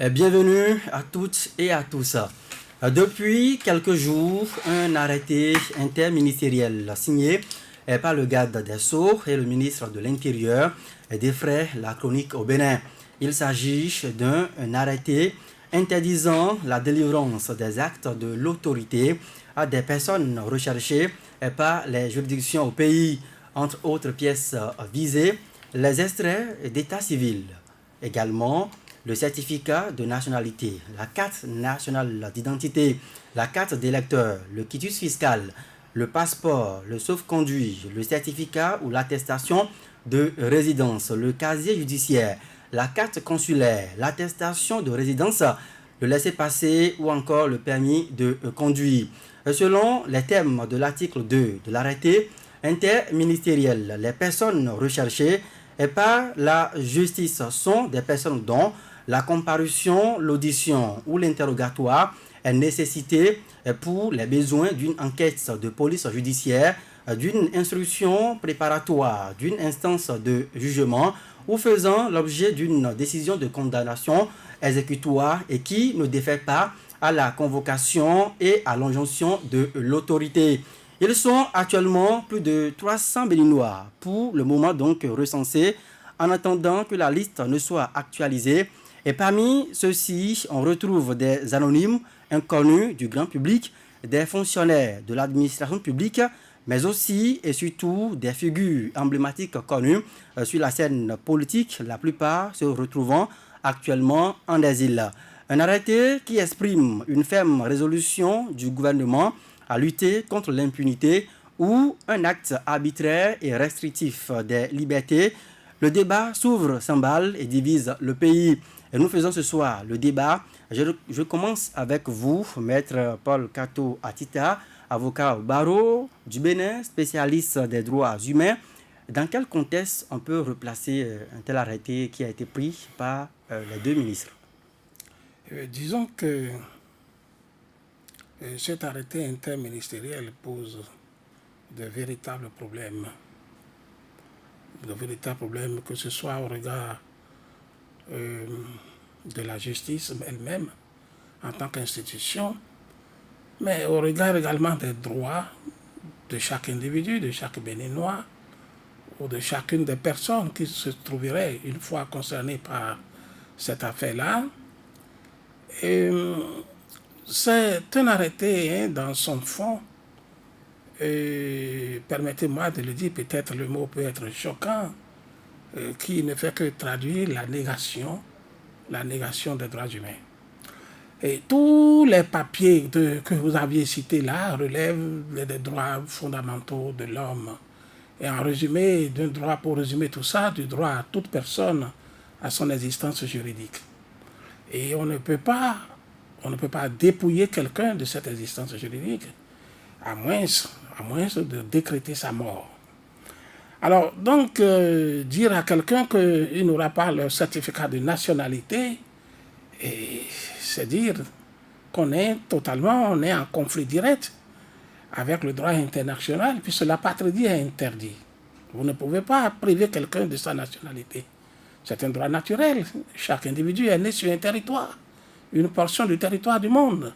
Bienvenue à toutes et à tous. Depuis quelques jours, un arrêté interministériel signé par le garde des Sceaux et le ministre de l'Intérieur défraie la chronique au Bénin. Il s'agit d'un arrêté interdisant la délivrance des actes de l'autorité à des personnes recherchées par les juridictions au pays, entre autres pièces visées, les extraits d'état civil. Également, le certificat de nationalité, la carte nationale d'identité, la carte d'électeur, le quitus fiscal, le passeport, le sauf-conduit, le certificat ou l'attestation de résidence, le casier judiciaire, la carte consulaire, l'attestation de résidence, le laissez-passer ou encore le permis de conduire. Selon les termes de l'article 2 de l'arrêté interministériel, les personnes recherchées par la justice sont des personnes dont la comparution, l'audition ou l'interrogatoire est nécessité pour les besoins d'une enquête de police judiciaire, d'une instruction préparatoire, d'une instance de jugement ou faisant l'objet d'une décision de condamnation exécutoire et qui ne défait pas à la convocation et à l'injonction de l'autorité. Ils sont actuellement plus de 300 Béninois pour le moment donc recensés en attendant que la liste ne soit actualisée. Et parmi ceux-ci, on retrouve des anonymes inconnus du grand public, des fonctionnaires de l'administration publique, mais aussi et surtout des figures emblématiques connues sur la scène politique, la plupart se retrouvant actuellement en exil. Un arrêté qui exprime une ferme résolution du gouvernement à lutter contre l'impunité ou un acte arbitraire et restrictif des libertés. Le débat s'ouvre, s'emballe et divise le pays. Et nous faisons ce soir le débat. Je commence avec vous, maître Paul Kato Atita, avocat au barreau du Bénin, spécialiste des droits humains. Dans quel contexte on peut replacer un tel arrêté qui a été pris par les deux ministres? Disons que cet arrêté interministériel pose de véritables problèmes. De véritables problèmes, que ce soit au regard de la justice elle-même en tant qu'institution, mais au regard également des droits de chaque individu, de chaque Béninois, ou de chacune des personnes qui se trouveraient une fois concernées par cette affaire-là. Et c'est un arrêté dans son fond, permettez-moi de le dire, peut-être le mot peut être choquant, qui ne fait que traduire la négation des droits humains. Et tous les papiers que vous aviez cités là relèvent des droits fondamentaux de l'homme. Et en résumé, d'un droit, pour résumer tout ça, du droit à toute personne à son existence juridique. Et on ne peut pas dépouiller quelqu'un de cette existence juridique, à moins de décréter sa mort. Alors, donc, dire à quelqu'un qu'il n'aura pas le certificat de nationalité, c'est dire qu'on est en conflit direct avec le droit international, puisque la patrie est interdite. Vous ne pouvez pas priver quelqu'un de sa nationalité. C'est un droit naturel. Chaque individu est né sur un territoire, une portion du territoire du monde.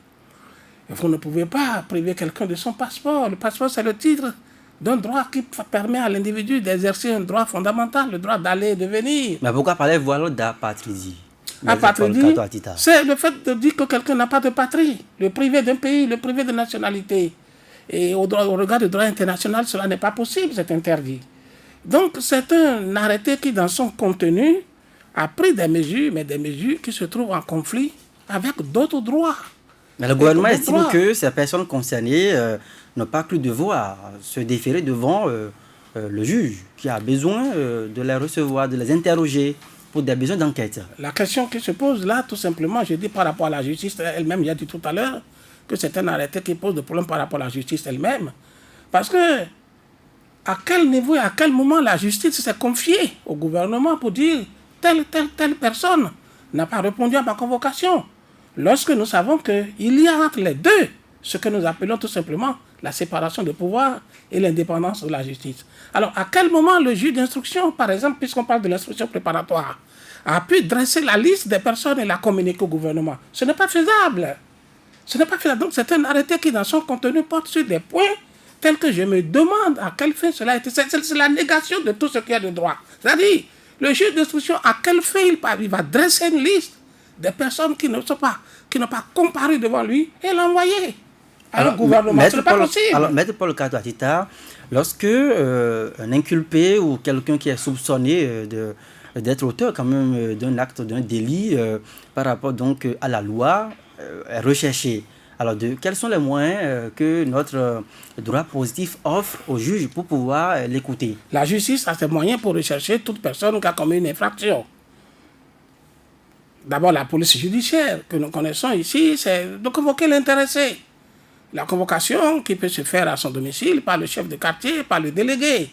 Et vous ne pouvez pas priver quelqu'un de son passeport. Le passeport, c'est le titre d'un droit qui permet à l'individu d'exercer un droit fondamental, le droit d'aller et de venir. Mais pourquoi parlez-vous alors d'apatridie? Apatridie, c'est le fait de dire que quelqu'un n'a pas de patrie, le privé d'un pays, le privé de nationalité. Et au regard du droit international, cela n'est pas possible, c'est interdit. Donc c'est un arrêté qui, dans son contenu, a pris des mesures, mais des mesures qui se trouvent en conflit avec d'autres droits. Mais le gouvernement estime que ces personnes concernées n'ont pas cru devoir se déférer devant le juge qui a besoin de les recevoir, de les interroger pour des besoins d'enquête. La question qui se pose là, tout simplement, je dis par rapport à la justice elle-même, j'ai dit tout à l'heure que c'est un arrêté qui pose des problèmes par rapport à la justice elle-même. Parce que à quel niveau et à quel moment la justice s'est confiée au gouvernement pour dire telle personne n'a pas répondu à ma convocation, lorsque nous savons qu'il y a entre les deux ce que nous appelons tout simplement la séparation des pouvoirs et l'indépendance de la justice. Alors, à quel moment le juge d'instruction, par exemple, puisqu'on parle de l'instruction préparatoire, a pu dresser la liste des personnes et la communiquer au gouvernement? Ce n'est pas faisable. Ce n'est pas faisable. Donc, c'est un arrêté qui, dans son contenu, porte sur des points tels que je me demande à quelle fin cela a été. C'est la négation de tout ce qu'il y a de droit. C'est-à-dire, le juge d'instruction, à quelle fin il va dresser une liste des personnes qui n'ont pas comparu devant lui et l'envoyer à un gouvernement. Ce n'est pas possible. Alors, Maître Paul Katouatita, lorsque un inculpé ou quelqu'un qui est soupçonné d'être auteur quand même d'un acte, d'un délit par rapport donc à la loi est recherché, alors quels sont les moyens que notre droit positif offre au juge pour pouvoir l'écouter? La justice a ses moyens pour rechercher toute personne qui a commis une infraction. D'abord, la police judiciaire que nous connaissons ici, c'est de convoquer l'intéressé. La convocation qui peut se faire à son domicile par le chef de quartier, par le délégué.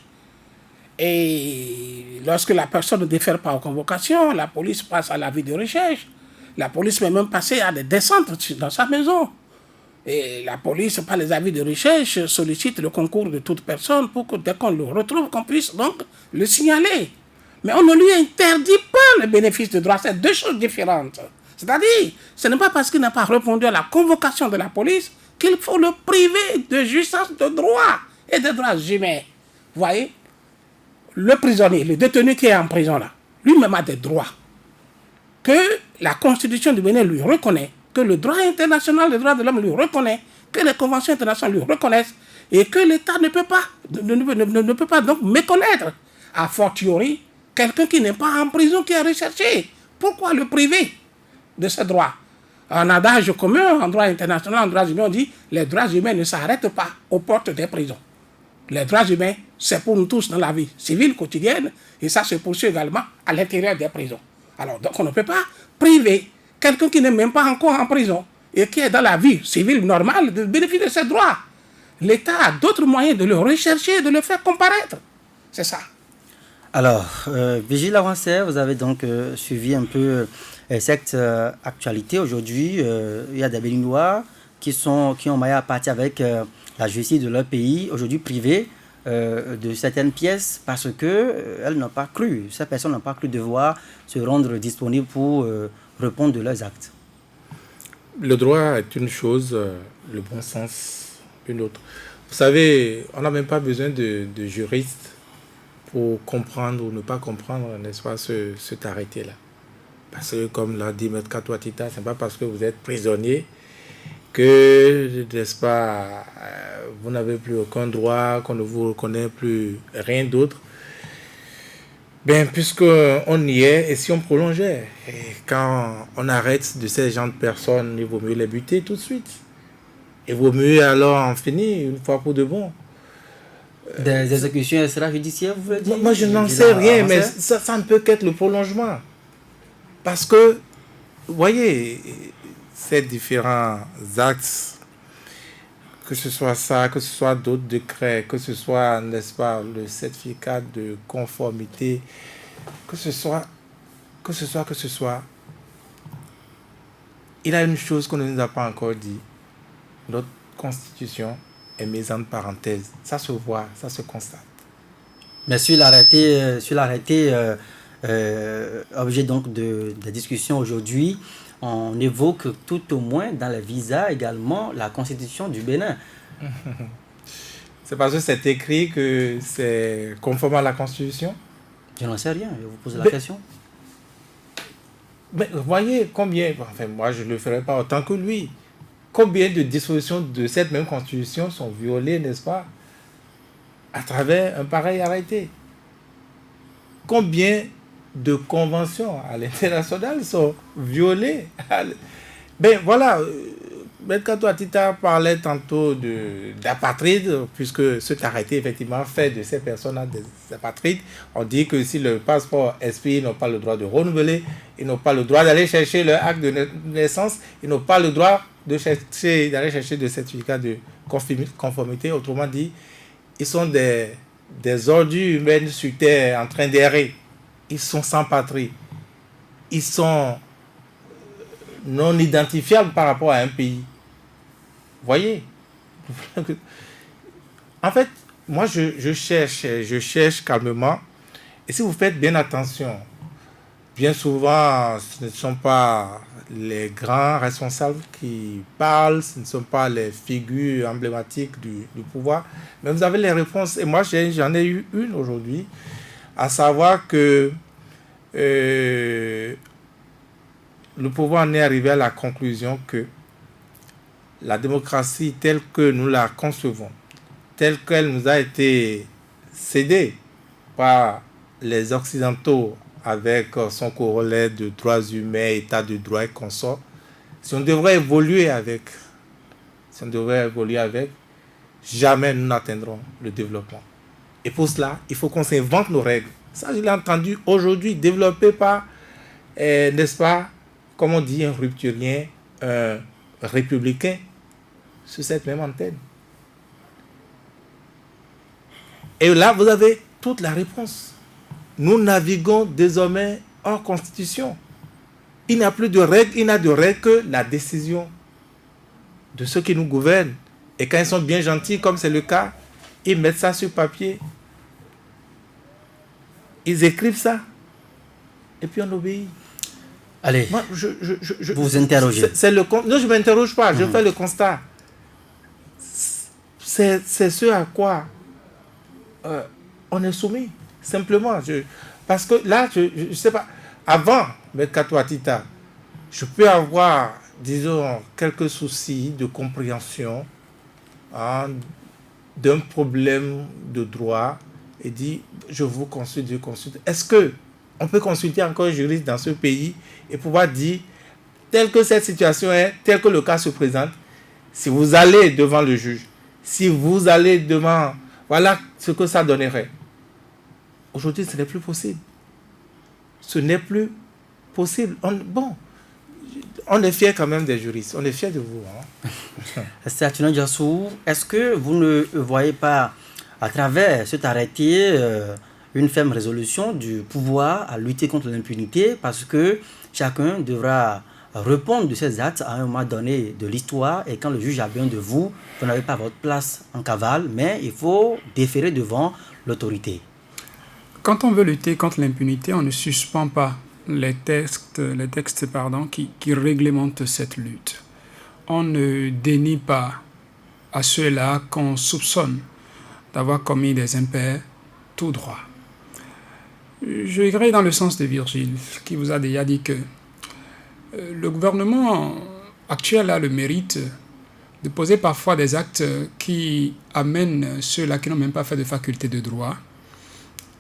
Et lorsque la personne ne défère pas aux convocations, la police passe à l'avis de recherche. La police peut même passer à des descentes dans sa maison. Et la police, par les avis de recherche, sollicite le concours de toute personne pour que dès qu'on le retrouve, qu'on puisse donc le signaler. Mais on ne lui interdit pas le bénéfice de droit. C'est deux choses différentes. C'est-à-dire, ce n'est pas parce qu'il n'a pas répondu à la convocation de la police qu'il faut le priver de jouissance de droit et de droits humains. Vous voyez, le prisonnier, le détenu qui est en prison là, lui-même a des droits que la Constitution du Bénin lui reconnaît, que le droit international des droits de l'homme lui reconnaît, que les conventions internationales lui reconnaissent, et que l'État ne peut pas donc méconnaître. A fortiori, quelqu'un qui n'est pas en prison, qui est recherché. Pourquoi le priver de ses droits? En adage commun, en droit international, en droit humain, on dit les droits humains ne s'arrêtent pas aux portes des prisons. Les droits humains, c'est pour nous tous dans la vie civile quotidienne, et ça se poursuit également à l'intérieur des prisons. Alors, donc on ne peut pas priver quelqu'un qui n'est même pas encore en prison et qui est dans la vie civile normale de bénéficier de ses droits. L'État a d'autres moyens de le rechercher et de le faire comparaître. C'est ça. Alors, Vigile Avancé, vous avez donc suivi un peu cette actualité. Aujourd'hui, il y a des Béninois qui ont maillé à partir avec la justice de leur pays, aujourd'hui privés de certaines pièces parce qu'elles n'ont pas cru, ces personnes n'ont pas cru devoir se rendre disponibles pour répondre de leurs actes. Le droit est une chose, le bon sens une autre. Vous savez, on n'a même pas besoin de juristes pour comprendre ou ne pas comprendre, n'est-ce pas, cet arrêté-là. Parce que, comme l'a dit M. Katouatita, ce n'est pas parce que vous êtes prisonnier que, n'est-ce pas, vous n'avez plus aucun droit, qu'on ne vous reconnaît plus rien d'autre. Bien, puisqu'on y est, et si on prolongeait, et quand on arrête de ces gens de personnes, il vaut mieux les buter tout de suite. Il vaut mieux alors en finir une fois pour de bon. Des exécutions extrajudiciaires, vous voulez dire? Moi, je n'en sais rien, mais ça ne peut qu'être le prolongement. Parce que, vous voyez, ces différents actes, que ce soit ça, que ce soit d'autres décrets, que ce soit, n'est-ce pas, le certificat de conformité, que ce soit, il y a une chose qu'on ne nous a pas encore dit. Notre Constitution est mise en parenthèse. Ça se voit, ça se constate. Mais sur l'arrêté, objet donc de discussion aujourd'hui, on évoque tout au moins dans les visas également la Constitution du Bénin. C'est parce que c'est écrit que c'est conforme à la Constitution? Je n'en sais rien, je vous pose la question. Mais vous voyez combien, enfin moi je ne le ferai pas autant que lui, combien de dispositions de cette même Constitution sont violées, n'est-ce pas, à travers un pareil arrêté? Combien de conventions à l'international sont violées? Ben voilà, M. Katouatita parlait tantôt d'apatrides, puisque cet arrêté effectivement fait de ces personnes des apatrides. On dit que si le passeport expire, ils n'ont pas le droit de renouveler, ils n'ont pas le droit d'aller chercher leur acte de naissance, ils n'ont pas le droit d'aller chercher des certificats de conformité. Autrement dit, ils sont des ordures humaines sur terre en train d'errer. Ils sont sans patrie. Ils sont non identifiables par rapport à un pays. Voyez, En fait, moi, je cherche calmement. Et si vous faites bien attention, bien souvent, ce ne sont pas les grands responsables qui parlent, ce ne sont pas les figures emblématiques du pouvoir, mais vous avez les réponses. Et moi, j'en ai eu une aujourd'hui, à savoir que le pouvoir en est arrivé à la conclusion que la démocratie telle que nous la concevons, telle qu'elle nous a été cédée par les Occidentaux avec son corollaire de droits humains, état de droit et consorts, si on devrait évoluer avec, jamais nous n'atteindrons le développement. Et pour cela, il faut qu'on s'invente nos règles. Ça, je l'ai entendu aujourd'hui, développé par, n'est-ce pas, comme on dit, un rupturien, un républicain, sur cette même antenne. Et là, vous avez toute la réponse. Nous naviguons désormais hors constitution. Il n'y a plus de règles, il n'y a de règles que la décision de ceux qui nous gouvernent. Et quand ils sont bien gentils, comme c'est le cas, ils mettent ça sur papier. Ils écrivent ça. Et puis on obéit. Allez, Moi, vous vous interrogez. Non, je ne m'interroge pas, je fais le constat. C'est ce à quoi on est soumis. Simplement. Parce que là, je ne sais pas. Avant, Mercato Atita, je peux avoir, disons, quelques soucis de compréhension d'un problème de droit et dit, je vous consulte, je consulte. Est-ce qu'on peut consulter encore un juriste dans ce pays et pouvoir dire, telle que cette situation est, tel que le cas se présente, si vous allez devant le juge, si vous allez devant... Voilà ce que ça donnerait. Aujourd'hui, ce n'est plus possible. Ce n'est plus possible. On est fiers quand même des juristes. On est fiers de vous. Sertino Diassou, est-ce que vous ne voyez pas, à travers cet arrêté, une ferme résolution du pouvoir à lutter contre l'impunité, parce que chacun devra répondre de ses actes à un moment donné de l'histoire, et quand le juge a besoin de vous, vous n'avez pas votre place en cavale, mais il faut déférer devant l'autorité. Quand on veut lutter contre l'impunité, on ne suspend pas les textes qui réglementent cette lutte. On ne dénie pas à ceux-là qu'on soupçonne d'avoir commis des impairs tout droit. Je irai dans le sens de Virgile, qui vous a déjà dit que le gouvernement actuel a le mérite de poser parfois des actes qui amènent ceux-là qui n'ont même pas fait de faculté de droit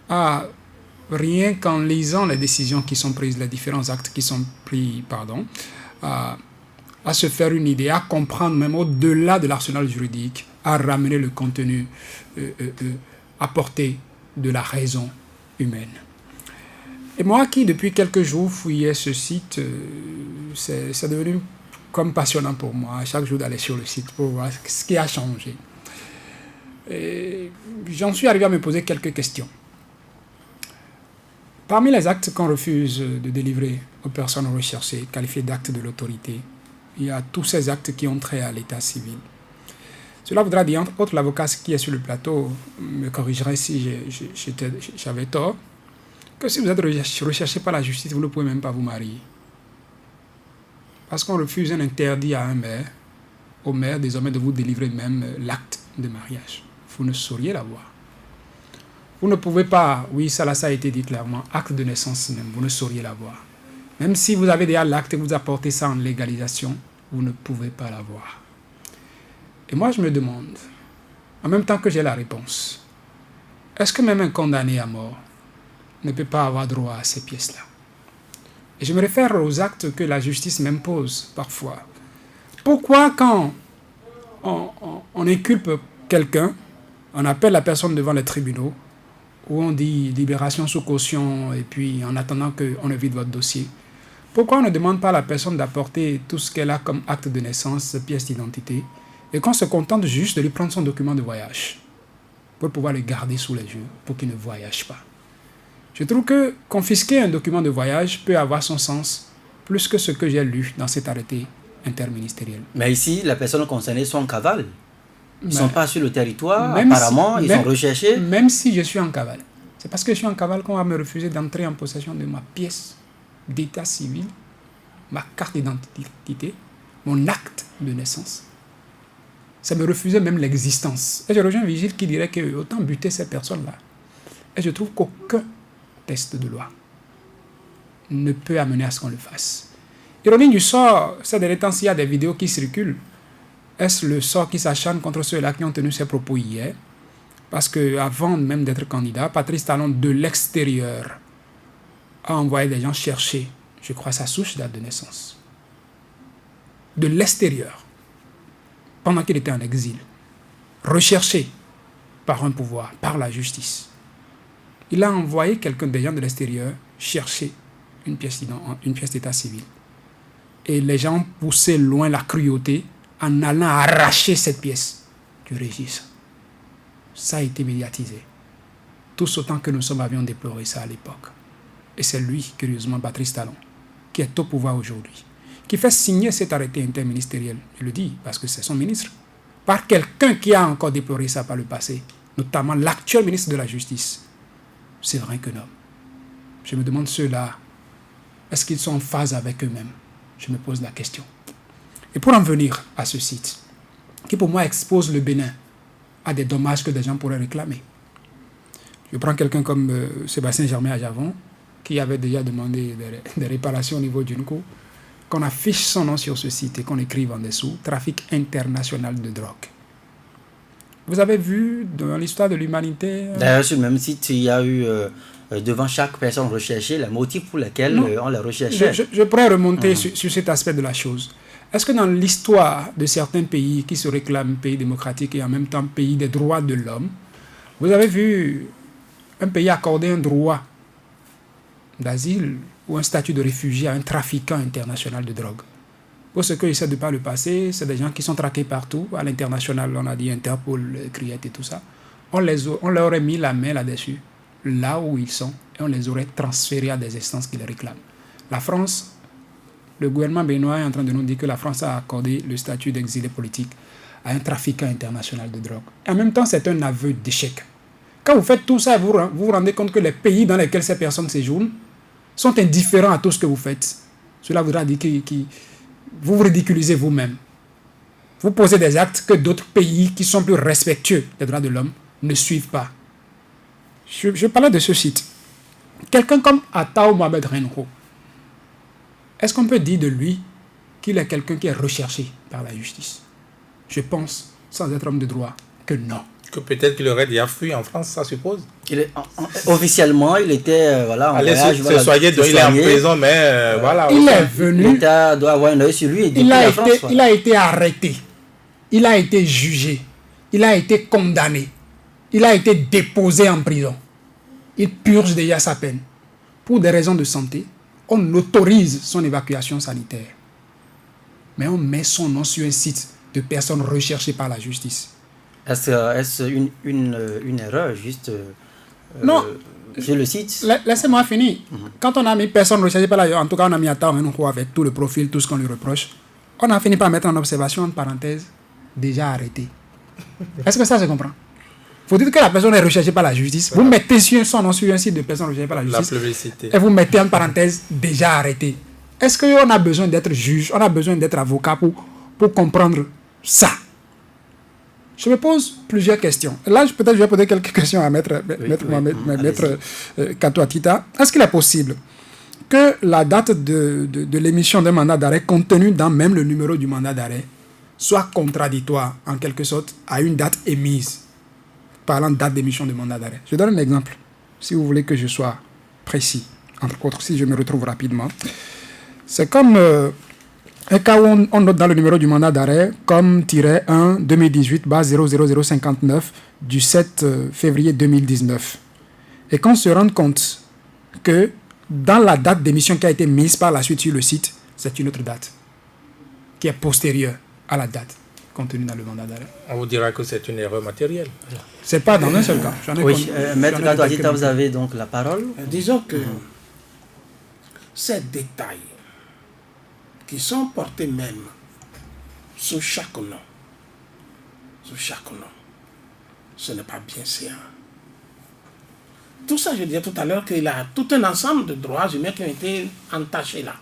à, rien qu'en lisant les décisions qui sont prises, les différents actes qui sont pris, à se faire une idée, à comprendre même au-delà de l'arsenal juridique, à ramener le contenu à portée de la raison humaine. Et moi qui, depuis quelques jours, fouillais ce site, c'est devenu comme passionnant pour moi, à chaque jour d'aller sur le site pour voir ce qui a changé. Et j'en suis arrivé à me poser quelques questions. Parmi les actes qu'on refuse de délivrer aux personnes recherchées, qualifiées d'actes de l'autorité, il y a tous ces actes qui ont trait à l'état civil. Cela voudra dire, entre autres, l'avocat qui est sur le plateau me corrigerait si j'avais tort, que si vous êtes recherché par la justice, vous ne pouvez même pas vous marier. Parce qu'on refuse un interdit à un maire, au maire désormais de vous délivrer même l'acte de mariage. Vous ne sauriez l'avoir. Vous ne pouvez pas, oui, ça a été dit clairement, acte de naissance même, vous ne sauriez l'avoir. Même si vous avez déjà l'acte et que vous apportez ça en légalisation, vous ne pouvez pas l'avoir. Et moi, je me demande, en même temps que j'ai la réponse, est-ce que même un condamné à mort ne peut pas avoir droit à ces pièces-là? Et je me réfère aux actes que la justice m'impose parfois. Pourquoi quand on inculpe quelqu'un, on appelle la personne devant les tribunaux, où on dit libération sous caution et puis en attendant qu'on vide votre dossier, pourquoi on ne demande pas à la personne d'apporter tout ce qu'elle a comme acte de naissance, pièce d'identité, et qu'on se contente juste de lui prendre son document de voyage pour pouvoir le garder sous les yeux pour qu'il ne voyage pas? Je trouve que confisquer un document de voyage peut avoir son sens plus que ce que j'ai lu dans cet arrêté interministériel. Mais ici, les personnes concernées sont en cavale. Ils ne sont pas sur le territoire, même apparemment, si- ils même- sont recherchés. Même si je suis en cavale. C'est parce que je suis en cavale qu'on va me refuser d'entrer en possession de ma pièce d'état civil, ma carte d'identité, mon acte de naissance. Ça me refusait même l'existence. Et je rejoins Vigile qui dirait que autant buter ces personnes-là. Et je trouve qu'aucun texte de loi ne peut amener à ce qu'on le fasse. Ironie du sort, ces derniers temps, s'il y a des vidéos qui circulent, est-ce le sort qui s'acharne contre ceux-là qui ont tenu ces propos hier? Parce qu'avant même d'être candidat, Patrice Talon, de l'extérieur, a envoyé des gens chercher, je crois, sa souche date de naissance. De l'extérieur, pendant qu'il était en exil, recherché par un pouvoir, par la justice. Il a envoyé quelqu'un des gens de l'extérieur chercher une pièce d'état civil. Et les gens ont poussé loin la cruauté en allant arracher cette pièce du registre. Ça a été médiatisé. Tous autant que nous sommes avions déploré ça à l'époque. Et c'est lui, curieusement, Patrice Talon, qui est au pouvoir aujourd'hui, qui fait signer cet arrêté interministériel, je le dis parce que c'est son ministre, par quelqu'un qui a encore déploré ça par le passé, notamment l'actuel ministre de la Justice, Séverin Quenome. Je me demande ceux-là, est-ce qu'ils sont en phase avec eux-mêmes? Je me pose la question. Et pour en venir à ce site, qui pour moi expose le Bénin à des dommages que des gens pourraient réclamer. Je prends quelqu'un comme Sébastien Germain à Javon, qui avait déjà demandé des réparations au niveau d'une cour, qu'on affiche son nom sur ce site et qu'on écrive en dessous « Trafic international de drogue ». Vous avez vu dans l'histoire de l'humanité... D'ailleurs, sur le même site, il y a eu devant chaque personne recherchée les motifs pour lesquels on les recherchait. Je pourrais remonter sur cet aspect de la chose. Est-ce que dans l'histoire de certains pays qui se réclament pays démocratiques et en même temps pays des droits de l'homme, vous avez vu un pays accorder un droit d'asile ou un statut de réfugié à un trafiquant international de drogue? Pour ce que je sais de par le passé, c'est des gens qui sont traqués partout. À l'international, on a dit Interpol, Criette et tout ça. On leur aurait mis la main là-dessus, là où ils sont, et on les aurait transférés à des instances qui les réclament. La France... Le gouvernement béninois est en train de nous dire que la France a accordé le statut d'exilé politique à un trafiquant international de drogue. Et en même temps, c'est un aveu d'échec. Quand vous faites tout ça, vous vous rendez compte que les pays dans lesquels ces personnes séjournent sont indifférents à tout ce que vous faites. Cela voudra dire que vous vous ridiculisez vous-même. Vous posez des actes que d'autres pays qui sont plus respectueux des droits de l'homme ne suivent pas. Je parlais de ce site. Quelqu'un comme Attao Mohamed Renho, est-ce qu'on peut dire de lui qu'il est quelqu'un qui est recherché par la justice? Je pense, sans être homme de droit, que non. Que peut-être qu'il aurait déjà fui en France, ça suppose. Officiellement, il était en Allez, voyage. il est en prison, mais voilà. Il est venu. L'État doit avoir un œil sur lui. Il a été arrêté. Il a été jugé. Il a été condamné. Il a été déposé en prison. Il purge déjà sa peine. Pour des raisons de santé, on autorise son évacuation sanitaire. Mais on met son nom sur un site de personnes recherchées par la justice. Est-ce une erreur juste Non. sur le site? Laissez-moi finir. Quand on a mis personne recherchée par la justice, en tout cas on a mis à temps avec tout le profil, tout ce qu'on lui reproche, on a fini par mettre en observation, en parenthèse, déjà arrêté. Est-ce que ça se comprend? Vous dites que la personne est recherchée par la justice, vous mettez son nom sur un site de personnes recherchées par la justice, la publicité. Et vous mettez en parenthèse déjà arrêté. Est-ce qu'on a besoin d'être juge, on a besoin d'être avocat pour comprendre ça? Je me pose plusieurs questions. Là, peut-être je vais poser quelques questions à Maître Kato Atita. Est-ce qu'il est possible que la date de l'émission d'un mandat d'arrêt, contenue dans même le numéro du mandat d'arrêt, soit contradictoire, en quelque sorte, à une date émise, parlant de date d'émission de mandat d'arrêt? Je donne un exemple, si vous voulez que je sois précis, entre autres, si je me retrouve rapidement. C'est comme un cas où on note dans le numéro du mandat d'arrêt comme -1 2018-00059 du 7 février 2019. Et qu'on se rende compte que dans la date d'émission qui a été mise par la suite sur le site, c'est une autre date qui est postérieure à la date contenue dans le mandat d'arrêt. On vous dira que c'est une erreur matérielle. C'est pas dans un seul cas. Oui, Maître Kato Atita, vous avez donc la parole. Disons que ces détails qui sont portés même sous chaque nom sur chaque nom. Ce n'est pas bien séant. Tout ça, je disais tout à l'heure qu'il y a tout un ensemble de droits humains qui ont été entachés là.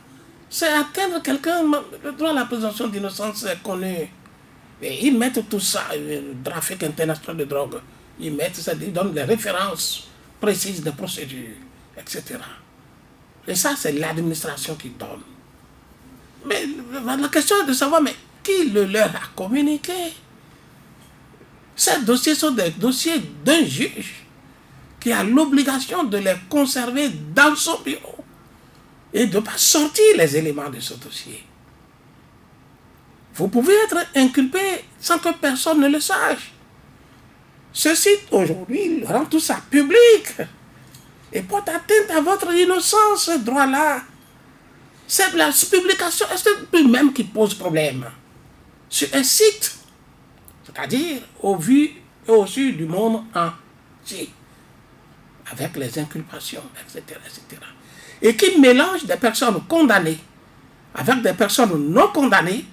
C'est atteindre quelqu'un, le droit à la présomption d'innocence est connu. Et ils mettent tout ça, le trafic international de drogue, ils donnent des références précises de procédures, etc. Et ça, c'est l'administration qui donne. Mais la question est de savoir, mais qui le leur a communiqué? Ces dossiers sont des dossiers d'un juge qui a l'obligation de les conserver dans son bureau et de ne pas sortir les éléments de ce dossier. Vous pouvez être inculpé sans que personne ne le sache. Ceci, aujourd'hui, rend tout ça public et porte atteinte à votre innocence, ce droit-là. C'est la publication, c'est même qui pose problème. Sur un site, c'est-à-dire au vu et au su du monde entier, avec les inculpations, etc., etc. Et qui mélange des personnes condamnées avec des personnes non condamnées,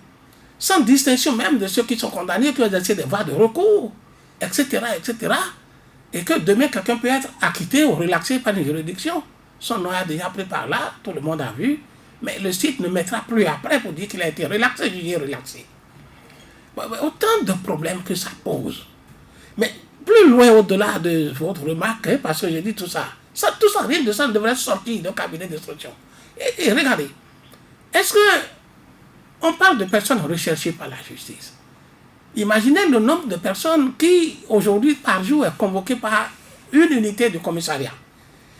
sans distinction même de ceux qui sont condamnés, qui ont essayé des voies de recours, etc., etc. Et que demain, quelqu'un peut être acquitté ou relaxé par une juridiction. Son nom a déjà pris par là, tout le monde a vu, mais le site ne mettra plus après pour dire qu'il a été relaxé, jugé relaxé. Autant de problèmes que ça pose. Mais plus loin au-delà de votre remarque, parce que j'ai dit tout ça, tout ça, rien de ça ne devrait sortir d'un cabinet d'instruction. Et regardez, est-ce que on parle de personnes recherchées par la justice? Imaginez le nombre de personnes qui, aujourd'hui, par jour, est convoqué par une unité du commissariat.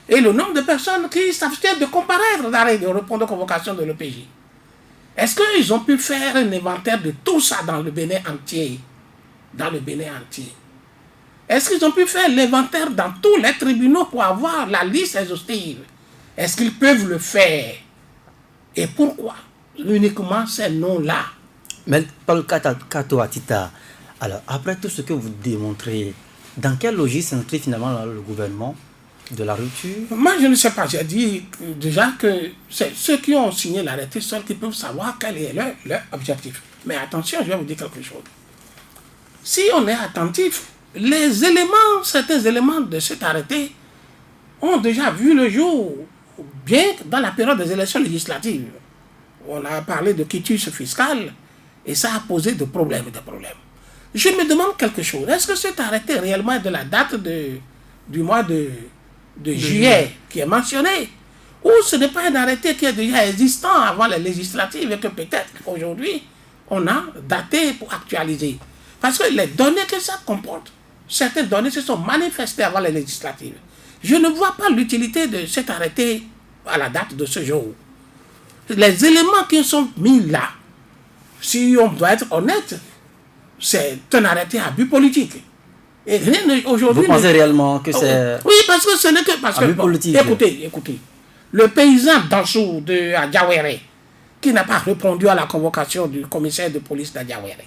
Et le nombre de personnes qui s'abstiennent de comparaître, d'arrêt, de répondre aux convocations de l'OPJ. Est-ce qu'ils ont pu faire un inventaire de tout ça dans le Bénin entier? Dans le Bénin entier. Est-ce qu'ils ont pu faire l'inventaire dans tous les tribunaux pour avoir la liste exhaustive? Est-ce qu'ils peuvent le faire? Et pourquoi uniquement ces noms-là? Mais Paul Kato-Atita, alors après tout ce que vous démontrez, dans quelle logique s'inscrit finalement le gouvernement de la rupture? Moi, je ne sais pas. J'ai dit déjà que c'est ceux qui ont signé l'arrêté seuls qui peuvent savoir quel est leur objectif. Mais attention, je vais vous dire quelque chose. Si on est attentif, certains éléments de cet arrêté ont déjà vu le jour, bien que dans la période des élections législatives. On a parlé de quitus fiscal et ça a posé des problèmes. Je me demande quelque chose. Est-ce que cet arrêté réellement de la date du mois de juillet qui est mentionné, ou ce n'est pas un arrêté qui est déjà existant avant les législatives et que peut-être aujourd'hui on a daté pour actualiser? Parce que les données que ça comporte, certaines données se sont manifestées avant les législatives. Je ne vois pas l'utilité de cet arrêté à la date de ce jour. Les éléments qui sont mis là, si on doit être honnête, c'est un arrêté à but politique. Et aujourd'hui, vous pensez réellement que c'est... Oui, parce que ce n'est que... Parce que, politique. Écoutez. Le paysan d'Ansou de Adjawere, qui n'a pas répondu à la convocation du commissaire de police d'Adjawere,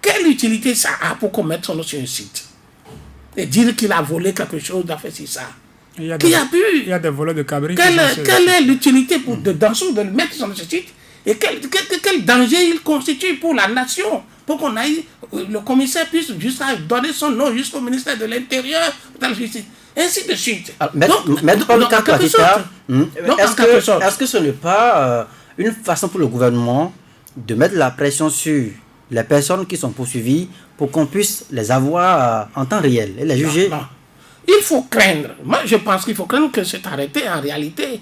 quelle utilité ça a pour qu'on mette son nom sur un site? Et dire qu'il a volé quelque chose, d'avoir fait ça. Il y a des voleurs de cabris. Quelle est l'utilité de Dansou de le mettre sur ce site? Et quel danger il constitue pour la nation? Pour qu'on aille, le commissaire puisse juste donner son nom jusqu'au ministère de l'Intérieur, dans la justice, ainsi de suite. Est-ce que ce n'est pas une façon pour le gouvernement de mettre la pression sur les personnes qui sont poursuivies pour qu'on puisse les avoir en temps réel et les juger? Non. Il faut craindre. Moi, je pense qu'il faut craindre que cet arrêté, en réalité,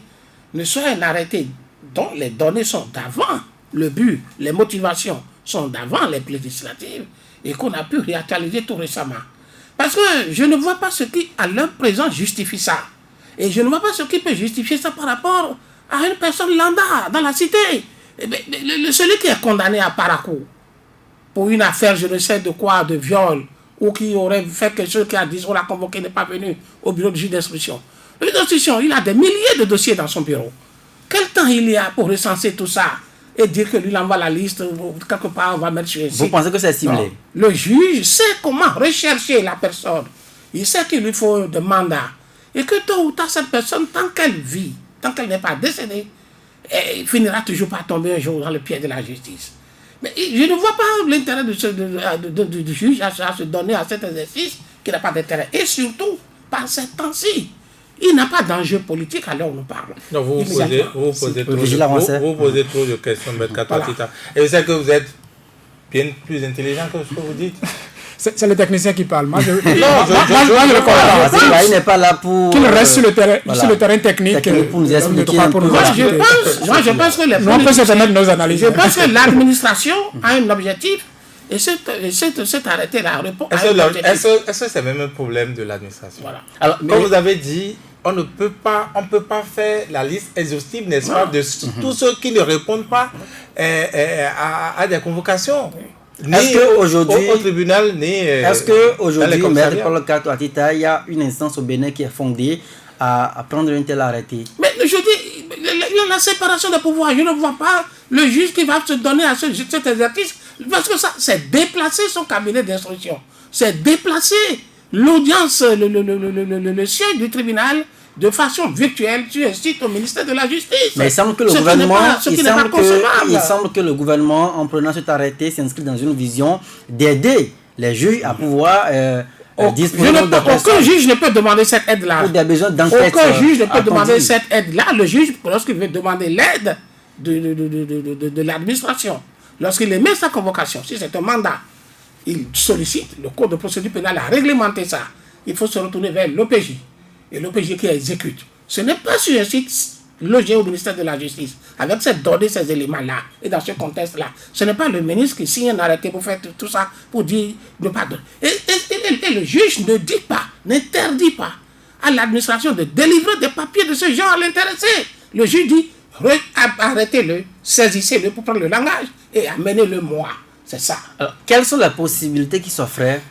ne soit un arrêté dont les données sont d'avant le but, les motivations sont d'avant les législatives et qu'on a pu réactualiser tout récemment. Parce que je ne vois pas ce qui, à l'heure présente, justifie ça. Et je ne vois pas ce qui peut justifier ça par rapport à une personne lambda dans la cité. Celui qui est condamné à Parakou pour une affaire, je ne sais de quoi, de viol, ou qui aurait fait quelque chose qui a dit on l'a convoqué, n'est pas venu au bureau de juge d'instruction. Le juge d'instruction, il a des milliers de dossiers dans son bureau. Quel temps il y a pour recenser tout ça et dire que lui, il envoie la liste, quelque part, on va mettre sur un site? Vous pensez que c'est ciblé? Non. Le juge sait comment rechercher la personne. Il sait qu'il lui faut des mandats. Et que tôt ou tard, cette personne, tant qu'elle vit, tant qu'elle n'est pas décédée, elle finira toujours par tomber un jour dans le pied de la justice. Mais je ne vois pas l'intérêt du juge à se donner à cet exercice qui n'a pas d'intérêt. Et surtout, par ces temps-ci, il n'a pas d'enjeu politique à l'heure où nous parlons. Non, vous posez trop de questions, M. Katoatita. Voilà. Et je sais que vous êtes bien plus intelligent que ce que vous dites. C'est le technicien qui parle. Moi, je je le comprends. Il n'est pas là pour... Qu'il reste sur le terrain technique. Pour nous expliquer un peu. Moi, je pense que on peut se permettre nos analyses. Je pense que l'administration a un objectif et cet arrêté-là répond à un objectif. Est-ce que c'est même un problème de l'administration? Voilà. Alors, comme vous avez dit, on ne peut pas faire la liste exhaustive, n'est-ce pas, de tous ceux qui ne répondent pas à des convocations. Est-ce qu'aujourd'hui, au tribunal, est-ce qu'aujourd'hui, Maître Paul Katoatita, il y a une instance au Bénin qui est fondée à prendre un tel arrêté? Mais je dis, la séparation des pouvoirs, je ne vois pas le juge qui va se donner à cet exercice, parce que ça, c'est déplacer son cabinet d'instruction, c'est déplacer l'audience, le siège du tribunal de façon virtuelle, tu incites au ministère de la Justice. Mais il semble que le le gouvernement, en prenant cet arrêté, s'inscrit dans une vision d'aider les juges à pouvoir disposer de personnes. Aucun juge ne peut demander cette aide-là. Pour des besoins d'enquête. Aucun juge ne peut demander cette aide-là. Le juge, lorsqu'il veut demander l'aide de l'administration, lorsqu'il émet sa convocation, si c'est un mandat, il sollicite, le code de procédure pénale a réglementé ça. Il faut se retourner vers l'OPJ. Et l'OPJ qui exécute. Ce n'est pas sur un site logé au ministère de la Justice, avec ces données, ces éléments-là, et dans ce contexte-là. Ce n'est pas le ministre qui signe un arrêté pour faire tout ça, pour dire ne pas donner. Et le juge ne dit pas, n'interdit pas à l'administration de délivrer des papiers de ce genre à l'intéressé. Le juge dit, arrêtez-le, saisissez-le pour prendre le langage et amenez-le moi. C'est ça. Alors, quelles sont les possibilités qui s'offraient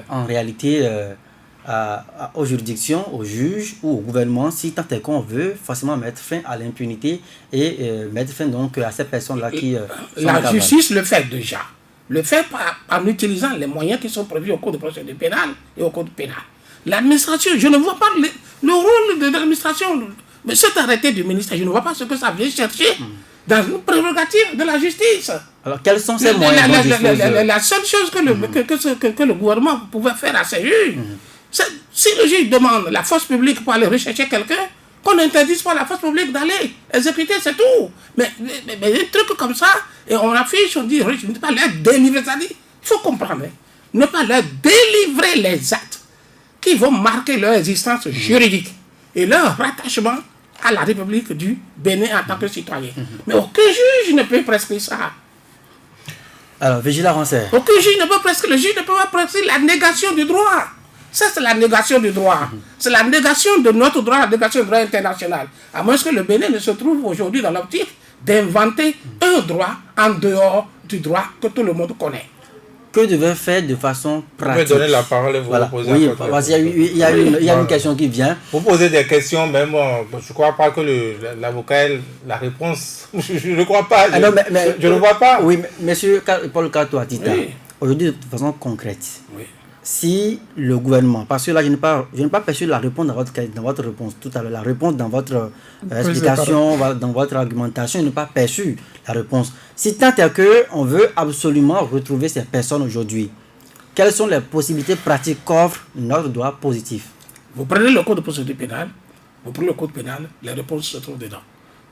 en réalité aux juridictions, aux juges ou au gouvernement, si tant est qu'on veut forcément mettre fin à l'impunité et mettre fin donc à ces personnes-là qui la justice le fait déjà. Le fait en utilisant les moyens qui sont prévus au code de procédure pénale et au code pénal. L'administration, je ne vois pas le rôle de l'administration. Mais cet arrêté du ministère, je ne vois pas ce que ça vient chercher dans une prérogative de la justice. Alors, quels sont ces moyens la seule chose que le gouvernement pouvait faire à ces juges, si le juge demande la force publique pour aller rechercher quelqu'un, qu'on n'interdise pas à la force publique d'aller exécuter, c'est tout. Mais un truc comme ça, et on affiche, on dit, ne pas leur délivrer, ça dit, il faut comprendre, ne pas leur délivrer les actes qui vont marquer leur existence juridique et leur rattachement à la République du Bénin en tant que citoyen. Mais aucun juge ne peut prescrire ça. Alors, Vigila Rancet. Aucun juge ne peut prescrire, le juge ne peut pas prescrire la négation du droit. Ça, c'est la négation du droit. C'est la négation de notre droit, la négation du droit international. À moins que le Bénin ne se trouve aujourd'hui dans l'optique d'inventer un droit en dehors du droit que tout le monde connaît. Que devait faire de façon pratique? Vous pouvez donner la parole et vous reposer. Oui, parce qu'il y a une question qui vient. Vous posez des questions, même je ne crois pas que l'avocat ait la réponse. Je ne crois pas. Je ne vois pas. Oui, monsieur Paul Katoatita, aujourd'hui, de façon concrète, si le gouvernement, parce que là, je n'ai pas perçu la réponse dans votre réponse tout à l'heure, la réponse dans votre explication, dans votre argumentation, je n'ai pas perçu la réponse. Si tant est qu'on veut absolument retrouver ces personnes aujourd'hui, quelles sont les possibilités pratiques qu'offre notre droit positif? Vous prenez le code de procédure pénale, vous prenez le code pénal, les réponses se trouvent dedans.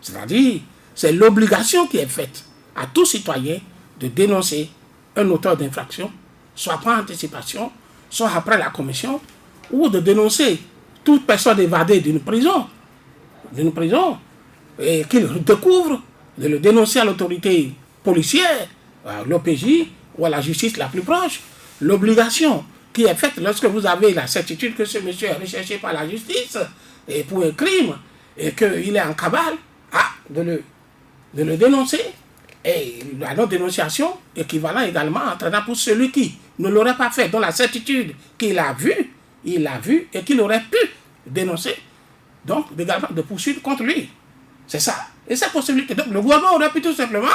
C'est-à-dire, c'est l'obligation qui est faite à tout citoyen de dénoncer un auteur d'infraction, soit par anticipation, soit après la commission, ou de dénoncer toute personne évadée d'une prison, et qu'il découvre, de le dénoncer à l'autorité policière, à l'OPJ ou à la justice la plus proche. L'obligation qui est faite lorsque vous avez la certitude que ce monsieur est recherché par la justice et pour un crime et qu'il est en cavale, de le dénoncer. Et la non-dénonciation, équivalent également entraînant pour celui qui ne l'aurait pas fait, dont la certitude qu'il a vu, et qu'il aurait pu dénoncer, donc également de poursuivre contre lui. C'est ça. Et cette possibilité, donc le gouvernement aurait pu tout simplement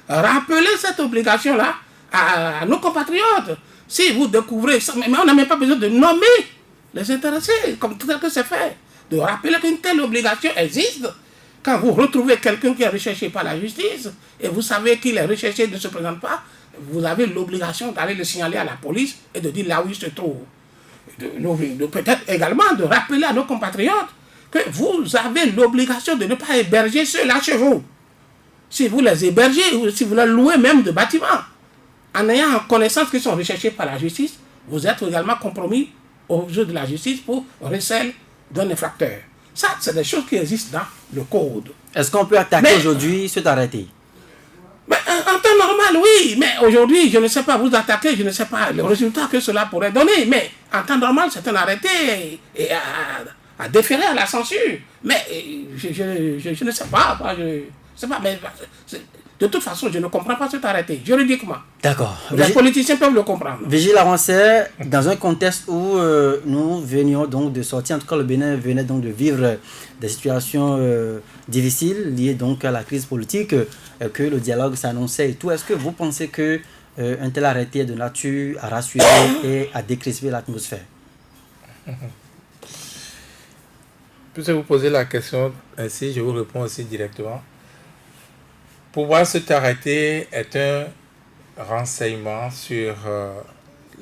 rappeler cette obligation-là à nos compatriotes. Si vous découvrez ça, mais on n'a même pas besoin de nommer les intéressés, comme tout à l'heure que c'est fait, de rappeler qu'une telle obligation existe quand vous retrouvez quelqu'un qui est recherché par la justice, et vous savez qu'il est recherché et ne se présente pas, vous avez l'obligation d'aller le signaler à la police et de dire là où il se trouve. Peut-être également de rappeler à nos compatriotes que vous avez l'obligation de ne pas héberger ceux-là chez vous. Si vous les hébergez, ou si vous les louez même de bâtiments, en ayant connaissance qu'ils sont recherchés par la justice, vous êtes également compromis aux yeux de la justice pour recel d'un infracteur. Ça, c'est des choses qui existent dans le code. Est-ce qu'on peut attaquer aujourd'hui cet arrêté? Mais en temps normal, oui. Mais aujourd'hui, je ne sais pas, vous attaquer, je ne sais pas le résultat que cela pourrait donner. Mais en temps normal, c'est un arrêté et à déférer à la censure. Mais je ne sais pas. Je sais pas, mais de toute façon, je ne comprends pas cet arrêté, juridiquement. D'accord. Les politiciens peuvent le comprendre. Vigile Avancé, dans un contexte où nous venions donc de sortir, en tout cas le Bénin venait donc de vivre des situations difficiles liées donc à la crise politique, que le dialogue s'annonçait et tout, est-ce que vous pensez que un tel arrêté est de nature à rassurer et à décrisper l'atmosphère? Puisque vous posez la question ainsi, je vous réponds aussi directement. Pour moi, cet arrêté est un renseignement sur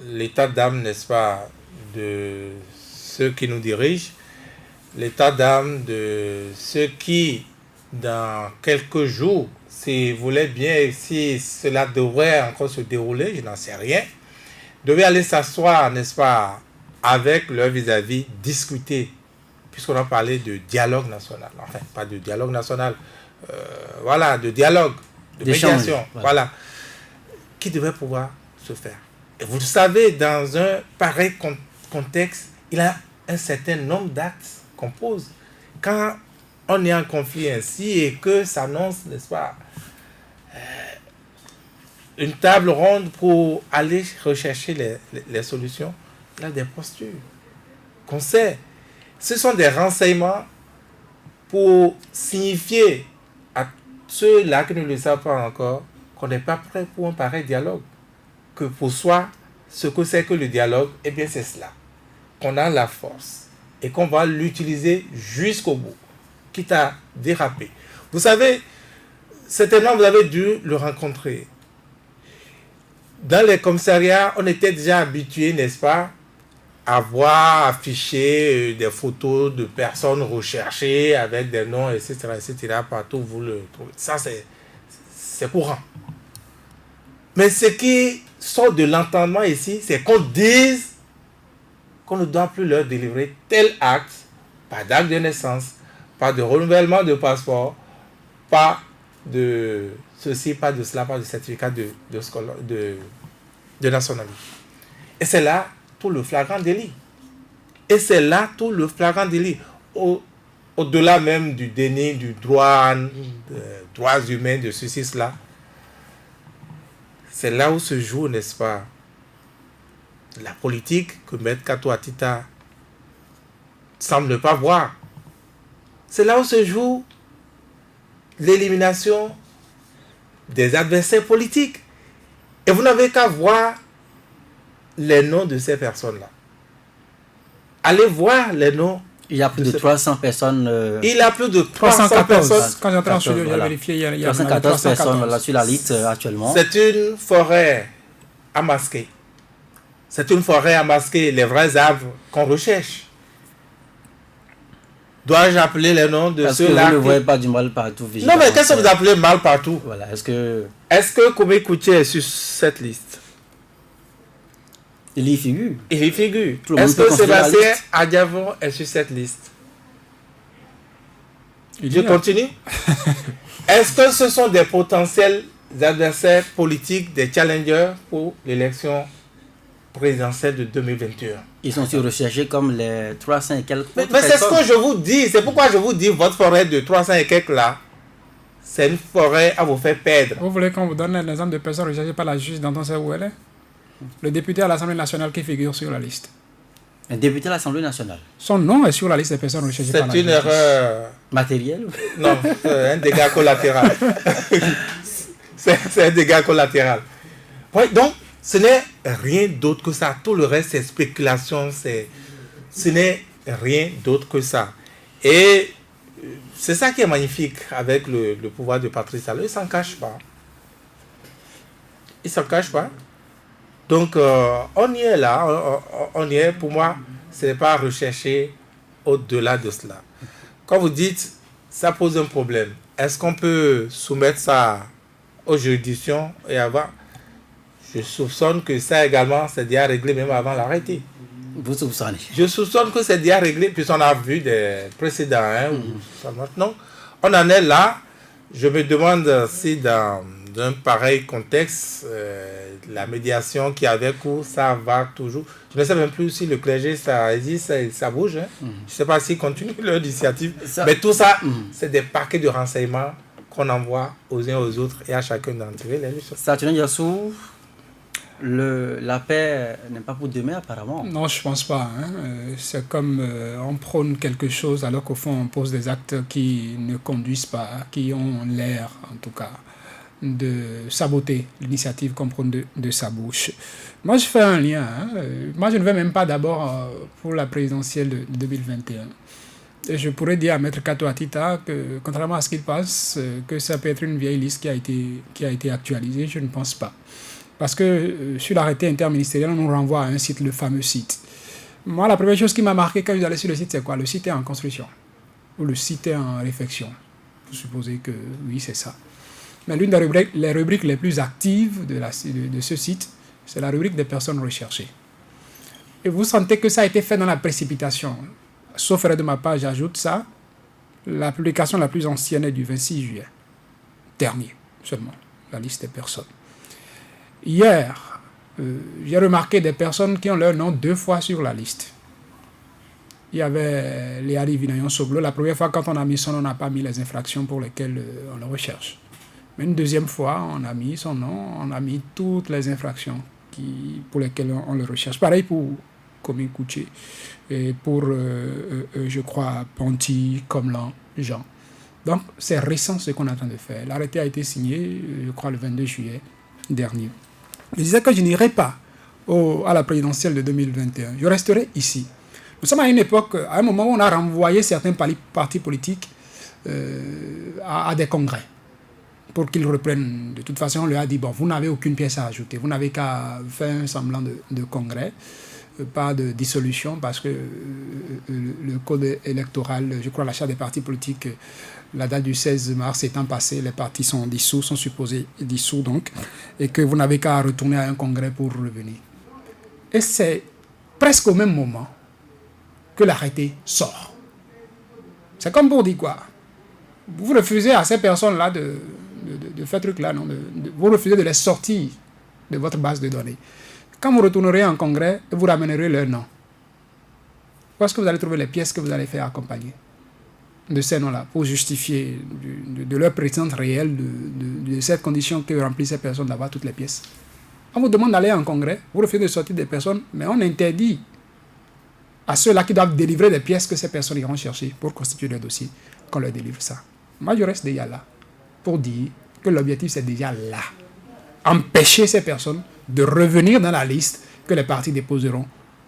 l'état d'âme, n'est-ce pas, de ceux qui nous dirigent, l'état d'âme de ceux qui, dans quelques jours, si vous voulez bien, si cela devrait encore se dérouler, je n'en sais rien, devaient aller s'asseoir, n'est-ce pas, avec leur vis-à-vis, discuter, puisqu'on a parlé de dialogue national, enfin, pas de dialogue national, voilà, de dialogue, de médiation, voilà, qui devrait pouvoir se faire. Et vous le savez, dans un pareil contexte, il y a un certain nombre d'actes qu'on pose. Quand on est en conflit ainsi et que s'annonce, n'est-ce pas, une table ronde pour aller rechercher les solutions, il y a des postures qu'on sait. Ce sont des renseignements pour signifier à ceux-là qui ne le savent pas encore qu'on n'est pas prêt pour un pareil dialogue. Que pour soi, ce que c'est que le dialogue, eh bien c'est cela. Qu'on a la force et qu'on va l'utiliser jusqu'au bout, quitte à déraper. Vous savez, certainement vous avez dû le rencontrer. Dans les commissariats, on était déjà habitué, n'est-ce pas, à voir afficher des photos de personnes recherchées avec des noms, etc., partout où vous le trouvez. Ça, c'est courant. Mais ce qui sort de l'entendement ici, c'est qu'on dise qu'on ne doit plus leur délivrer tel acte, pas d'acte de naissance, pas de renouvellement de passeport, pas de ceci, pas de cela, pas de certificat de nationalité. Et c'est là tout le flagrant délit. Et c'est là tout le flagrant délit. Au-delà même du déni du droit, des droits humains, de ceci, cela, c'est là où se joue, n'est-ce pas, la politique que Maître Kato Atita semble ne pas voir. C'est là où se joue l'élimination des adversaires politiques. Et vous n'avez qu'à voir les noms de ces personnes-là. Allez voir les noms. Il y a plus de 300 personnes. Il y a plus de 300 personnes. Quand j'entends sur le, j'ai vérifié, il y a 314 personnes là, sur la liste actuellement. C'est une forêt à masquer. C'est une forêt à masquer les vrais arbres qu'on recherche. Dois-je appeler les noms de ceux-là? Vous ne voyez pas du mal partout. Non, mais qu'est-ce que vous appelez mal partout? Voilà. Est-ce que Koumé Koutié est sur cette liste? Il y figure. Il y figure. Est-ce que Sébastien Adiavon est sur cette liste? Je continue. Est-ce que ce sont des potentiels adversaires politiques, des challengers pour l'élection présidentielle de 2021? Ils sont sur recherchés comme les 300 et quelques. Mais c'est ce que je vous dis. C'est pourquoi je vous dis, votre forêt de 300 et quelques là, c'est une forêt à vous faire perdre. Vous voulez qu'on vous donne l'exemple de personnes recherchées par la justice dont on sait où elle est? Le député à l'Assemblée nationale qui figure sur la liste. Un député à l'Assemblée nationale. Son nom est sur la liste des personnes recherchées par la justice. C'est une erreur. Matérielle? Non, un dégât collatéral. c'est un dégât collatéral. Oui, donc, ce n'est rien d'autre que ça. Tout le reste, c'est spéculation. Ce n'est rien d'autre que ça. Et c'est ça qui est magnifique avec le pouvoir de Patrice Talon. Il ne s'en cache pas. Il ne s'en cache pas. Donc, on y est là. On y est. Pour moi, ce n'est pas à rechercher au-delà de cela. Quand vous dites, ça pose un problème, est-ce qu'on peut soumettre ça aux juridictions et avoir... Je soupçonne que ça également, c'est déjà réglé même avant l'arrêté. Vous soupçonnez? Je soupçonne que c'est déjà réglé, puisqu'on a vu des précédents. Donc, on en est là. Je me demande si dans un pareil contexte, la médiation qui avait cours, ça va toujours. Je ne sais même plus si le clergé, ça existe, ça bouge. Je ne sais pas s'ils continuent leur initiative. Mais tout ça, c'est des paquets de renseignements qu'on envoie aux uns aux autres et à chacun d'entre eux. Saturnin Diassou, la paix n'est pas pour demain apparemment. Non, je ne pense pas. C'est comme on prône quelque chose alors qu'au fond on pose des actes qui ne conduisent pas, qui ont l'air en tout cas de saboter l'initiative qu'on prône de sa bouche. Moi je fais un lien. Moi je ne vais même pas d'abord pour la présidentielle de 2021. Et je pourrais dire à Maître Kato Atita que contrairement à ce qu'il pense, que ça peut être une vieille liste qui a été actualisée, je ne pense pas. Parce que sur l'arrêté interministériel, on nous renvoie à un site, le fameux site. Moi, la première chose qui m'a marqué quand je suis allé sur le site, c'est quoi? Le site est en construction. Ou le site est en réflexion. Vous supposez que oui, c'est ça. Mais l'une des rubriques les plus actives de ce site, c'est la rubrique des personnes recherchées. Et vous sentez que ça a été fait dans la précipitation. Sauf erreur de ma part, j'ajoute ça. La publication la plus ancienne est du 26 juillet. Dernier, seulement. La liste des personnes. Hier, j'ai remarqué des personnes qui ont leur nom 2 fois sur la liste. Il y avait Léari Vinayon Soblo. La première fois, quand on a mis son nom, on n'a pas mis les infractions pour lesquelles on le recherche. Mais une deuxième fois, on a mis son nom, on a mis toutes les infractions pour lesquelles on le recherche. Pareil pour Komi Kouché et pour, je crois, Ponty, Comlan, Jean. Donc, c'est récent ce qu'on est en train de faire. L'arrêté a été signé, je crois, le 22 juillet dernier. Je disais que je n'irai pas à la présidentielle de 2021. Je resterai ici. Nous sommes à une époque, à un moment où on a renvoyé certains partis politiques à des congrès pour qu'ils reprennent. De toute façon, on leur a dit, bon, vous n'avez aucune pièce à ajouter. Vous n'avez qu'à faire un semblant de congrès. Pas de dissolution parce que le code électoral, je crois, l'achat des partis politiques, la date du 16 mars étant passée, les partis sont dissous, sont supposés dissous donc, et que vous n'avez qu'à retourner à un congrès pour revenir. Et c'est presque au même moment que l'arrêté sort. C'est comme pour dire quoi? Vous refusez à ces personnes-là de faire truc-là, non? Vous refusez de les sortir de votre base de données. Quand vous retournerez en congrès, vous ramènerez leur nom. Où est-ce que vous allez trouver les pièces que vous allez faire accompagner de ces noms-là pour justifier de leur présence réelle, de cette condition que remplissent ces personnes d'avoir toutes les pièces? On vous demande d'aller en congrès, vous refusez de sortir des personnes, mais on interdit à ceux-là qui doivent délivrer des pièces que ces personnes iront chercher pour constituer leur dossier, qu'on leur délivre ça. Moi, je reste déjà là pour dire que l'objectif, c'est déjà là. Empêcher ces personnes de revenir dans la liste que les partis déposeront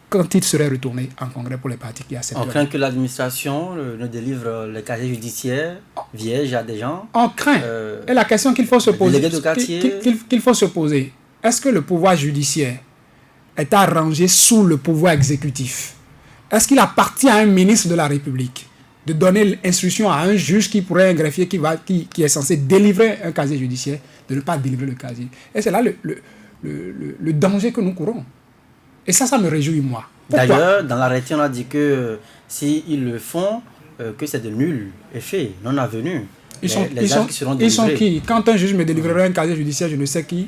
quand ils seraient retournés en congrès pour les partis qui acceptent. On craint que l'administration ne délivre les casiers judiciaires vierges à des gens. On craint. Et la question qu'il faut se poser, qu'il faut se poser, est-ce que le pouvoir judiciaire est arrangé sous le pouvoir exécutif? Est-ce qu'il appartient à un ministre de la République de donner l'instruction à un juge qui pourrait, un greffier qui est censé délivrer un casier judiciaire, de ne pas délivrer le casier? Et c'est là le danger que nous courons. Et ça me réjouit, moi. Pourquoi? D'ailleurs, dans l'arrêté, on a dit que s'ils le font, que c'est de nul effet, non avenu. Ils sont qui? Quand un juge me délivrerait un casier judiciaire, je ne sais qui.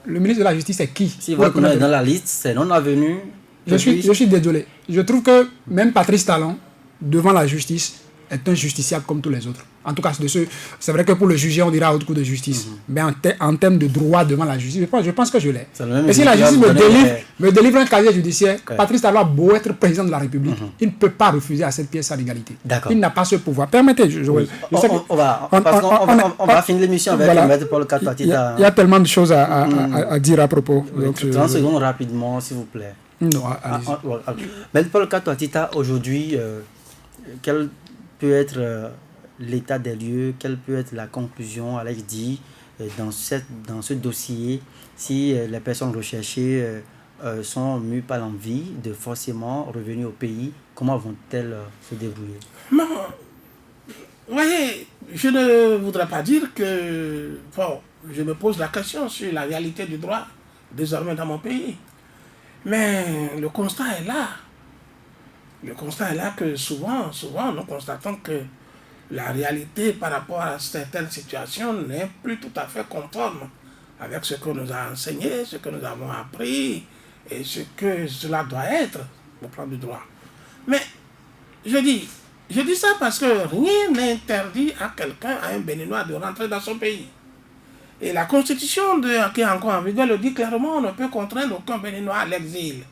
Le ministre de la Justice, c'est qui? Si votre nom est dans la liste, c'est non avenu. Je suis désolé. Je trouve que même Patrice Talon, devant la justice, est un justiciable comme tous les autres. En tout cas, c'est vrai que pour le juger, on dira haute cour de justice. Mais en termes de droit devant la justice, je pense que je l'ai. Et si la justice me délivre un casier judiciaire, Patrice Talon a beau être président de la République, il ne peut pas refuser à cette pièce à l'égalité. Il n'a pas ce pouvoir. Permettez, Joël. On va finir l'émission avec le maître Paul Kato Atita. Il y a tellement de choses à dire à propos. 30 secondes rapidement, s'il vous plaît. Non, allez-y. Maître Paul Kato Atita, aujourd'hui, quel peut être l'état des lieux, quelle peut être la conclusion, allais-je dire, dans ce dossier, si les personnes recherchées sont mues par l'envie de forcément revenir au pays, comment vont-elles se débrouiller? Non, vous voyez, je ne voudrais pas dire que, bon, je me pose la question sur la réalité du droit désormais dans mon pays. Mais le constat est là. Le constat est là que souvent, nous constatons que la réalité par rapport à certaines situations n'est plus tout à fait conforme avec ce que nous a enseigné, ce que nous avons appris et ce que cela doit être au plan du droit. Mais je dis ça parce que rien n'interdit à quelqu'un, à un Béninois, de rentrer dans son pays. Et la constitution qui est encore en vigueur le dit clairement, on ne peut contraindre aucun Béninois à l'exil.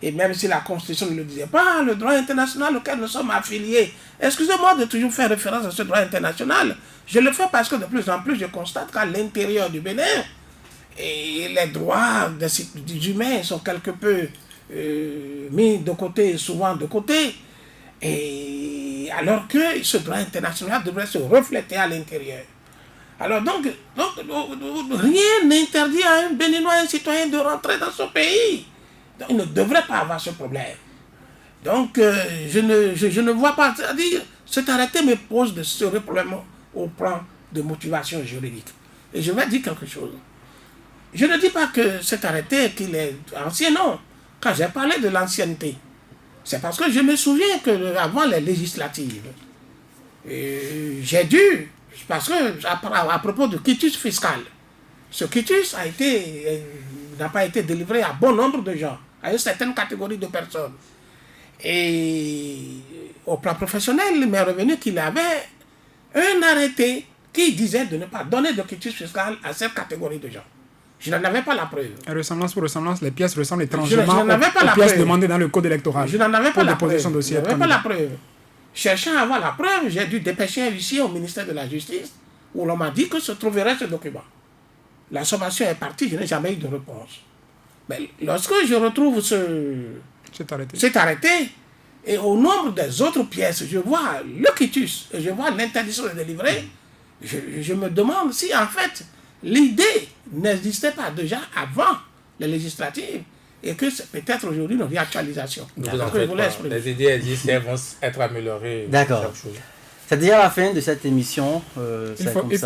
Et même si la Constitution ne le disait pas, le droit international auquel nous sommes affiliés, excusez-moi de toujours faire référence à ce droit international, je le fais parce que de plus en plus je constate qu'à l'intérieur du Bénin, et les droits des humains sont quelque peu mis de côté, souvent de côté, et alors que ce droit international devrait se refléter à l'intérieur. Alors donc rien n'interdit à un Béninois, un citoyen de rentrer dans son pays. Donc, il ne devrait pas avoir ce problème. Donc je ne vois pas, c'est-à-dire cet arrêté me pose de sérieux problèmes au plan de motivation juridique. Et je vais dire quelque chose. Je ne dis pas que cet arrêté, qu'il est ancien, non. Quand j'ai parlé de l'ancienneté, c'est parce que je me souviens qu'avant les législatives, j'ai dû, parce que à propos de quitus fiscal, ce quitus n'a pas été délivré à bon nombre de gens, à une certaine catégorie de personnes. Et au plan professionnel, il m'est revenu qu'il avait un arrêté qui disait de ne pas donner de quitus fiscal à cette catégorie de gens. Je n'en avais pas la preuve. Ressemblance pour ressemblance, les pièces ressemblent étrangement aux pièces demandées dans le code électoral. Je n'en avais pas la preuve. Je n'avais pas la preuve. Cherchant à avoir la preuve, j'ai dû dépêcher un huissier au ministère de la Justice où l'on m'a dit que se trouverait ce document. La sommation est partie, je n'ai jamais eu de réponse. Mais lorsque je retrouve cet arrêté, et au nombre des autres pièces, je vois le quitus, et je vois l'interdiction de délivrer, je me demande si en fait l'idée n'existait pas déjà avant les législatives et que c'est peut-être aujourd'hui une réactualisation. Les idées existent et elles vont être améliorées. D'accord. C'est déjà la fin de cette émission.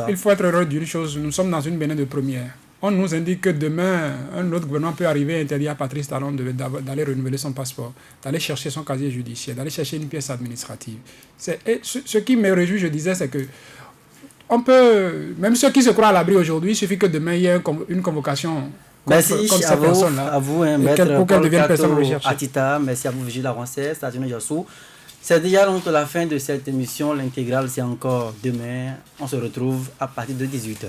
Il faut être heureux d'une chose, nous sommes dans une Bénin de première. On nous indique que demain, un autre gouvernement peut arriver et interdire à Patrice Talon d'aller renouveler son passeport, d'aller chercher son casier judiciaire, d'aller chercher une pièce administrative. Ce qui me réjouit, je disais, c'est que on peut, même ceux qui se croient à l'abri aujourd'hui, il suffit que demain il y ait une convocation contre ces personnes-là. À vous, maître pour qu'elles deviennent personnes recherchées. Atita, merci à vous, Vigile Avancé, Stadino Yassou. C'est déjà donc la fin de cette émission. L'intégrale, c'est encore demain. On se retrouve à partir de 18h.